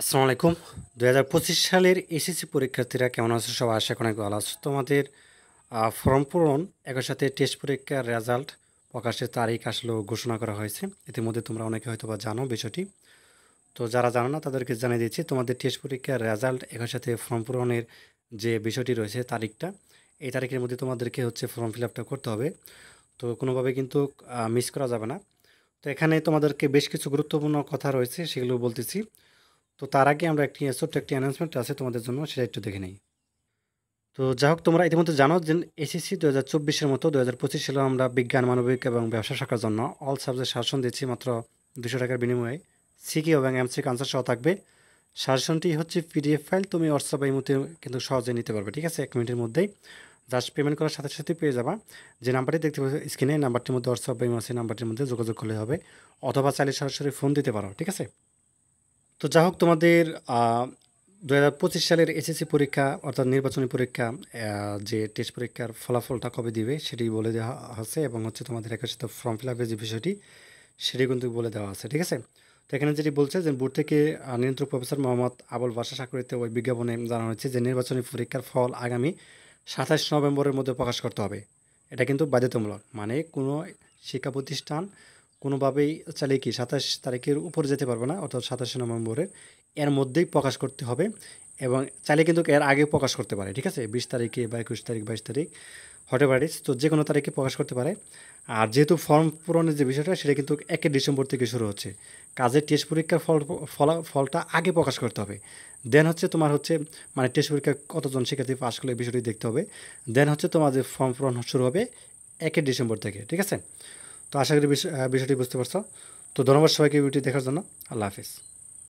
আসসালামু আলাইকুম। ২০২৫ সালের এসএসসি পরীক্ষার্থীরা কেমন আছো? সবাই আশা করি অনেক ভালো আছো। তোমাদের ফর্ম পূরণ একই সাথে টেস্ট পরীক্ষার রেজাল্ট প্রকাশের তারিখ আসলেও ঘোষণা করা হয়েছে। ইতিমধ্যে তোমরা অনেকে হয়তোবা জানো বিষয়টি। তো যারা জানো না তাদেরকে জানিয়ে দিচ্ছি, তোমাদের টেস্ট পরীক্ষার রেজাল্ট একই সাথে ফর্ম পূরণের যে বিষয়টি রয়েছে তারিখটা, এই তারিখের মধ্যে তোমাদেরকে হচ্ছে ফর্ম ফিল আপটা করতে হবে। তো কোনোভাবে কিন্তু মিস করা যাবে না। তো এখানে তোমাদেরকে বেশ কিছু গুরুত্বপূর্ণ কথা রয়েছে, সেগুলো বলতেছি। তো তার আগে আমরা ছোট্ট একটি অ্যানাউন্সমেন্ট আছে তোমাদের জন্য, সেটা একটু দেখে নেই। তো যাই হোক, তোমরা ইতিমধ্যে জানো যে এসএসসি ২০২৪-এর মতো ২০২৫ সালেও আমরা বিজ্ঞান, মানবিক এবং ব্যবসা শাখার জন্য অল সাবজেক্ট সাজেশন দিচ্ছি মাত্র ২০০ টাকার বিনিময়ে। সিকিউ এবং এমসিকিউ আনসার সহ থাকবে। সাজেশনটি হচ্ছে পিডিএফ ফাইল, তুমি হোয়াটসঅ্যাপ এই মুহূর্তে কিন্তু সহজে নিতে পারবে, ঠিক আছে? ১ মিনিটের মধ্যেই জাস্ট পেমেন্ট করার সাথে সাথে পেয়ে যাবা। যে নাম্বারটি দেখতে পাচ্ছ স্ক্রিনে, নাম্বারটির মধ্যে হোয়াটসঅ্যাপ বা ইমো আছে, নাম্বারটির মধ্যে যোগাযোগ করলে হবে, অথবা চাইলে সরাসরি ফোন দিতে পারো, ঠিক আছে? তো যা হোক, তোমাদের ২০২৫ সালের এসএসসি পরীক্ষা অর্থাৎ নির্বাচনী পরীক্ষা, যে টেস্ট পরীক্ষার ফলাফলটা কবে দিবে সেটি বলে দেওয়া আছে, এবং হচ্ছে তোমাদের একই সাথে ফর্ম ফিল আপের যে বিষয়টি সেটি কিন্তু বলে দেওয়া আছে, ঠিক আছে? তো এখানে যেটি বলছে যে বোর্ড থেকে নিয়ন্ত্রক প্রফেসর মোহাম্মদ আবুল বাশা স্বাক্ষরিত ওই বিজ্ঞাপনে জানানো হয়েছে যে নির্বাচনী পরীক্ষার ফল আগামী ২৭ নভেম্বরের মধ্যে প্রকাশ করতে হবে। এটা কিন্তু বাধ্যতামূলক, মানে কোনো শিক্ষা প্রতিষ্ঠান কোনোভাবেই চাইলে কি ২৭ তারিখের উপরে যেতে পারবে না, অর্থাৎ ২৭ নভেম্বরের এর মধ্যেই প্রকাশ করতে হবে। এবং চাইলে কিন্তু এর আগেও প্রকাশ করতে পারে, ঠিক আছে? ২০ তারিখে বা ২১ তারিখ, ২২ তারিখ, হোয়াটএভার ইটস, তো যে কোনো তারিখে প্রকাশ করতে পারে। আর যেহেতু ফর্ম পূরণের যে বিষয়টা সেটা কিন্তু ১ ডিসেম্বর থেকে শুরু হচ্ছে, কাজের টেস্ট পরীক্ষার ফলটা আগে প্রকাশ করতে হবে। দেন হচ্ছে তোমার হচ্ছে, মানে টেস্ট পরীক্ষা কতজন শিক্ষার্থী পাশ করলে এই বিষয়টি দেখতে হবে। দেন হচ্ছে তোমার যে ফর্ম পূরণ শুরু হবে ১ ডিসেম্বর থেকে, ঠিক আছে? তো আশা করি বিষয়টি বুঝতে পারছো। তো ধন্যবাদ সবাইকে ভিডিওটি দেখার জন্য। আল্লাহ হাফিজ।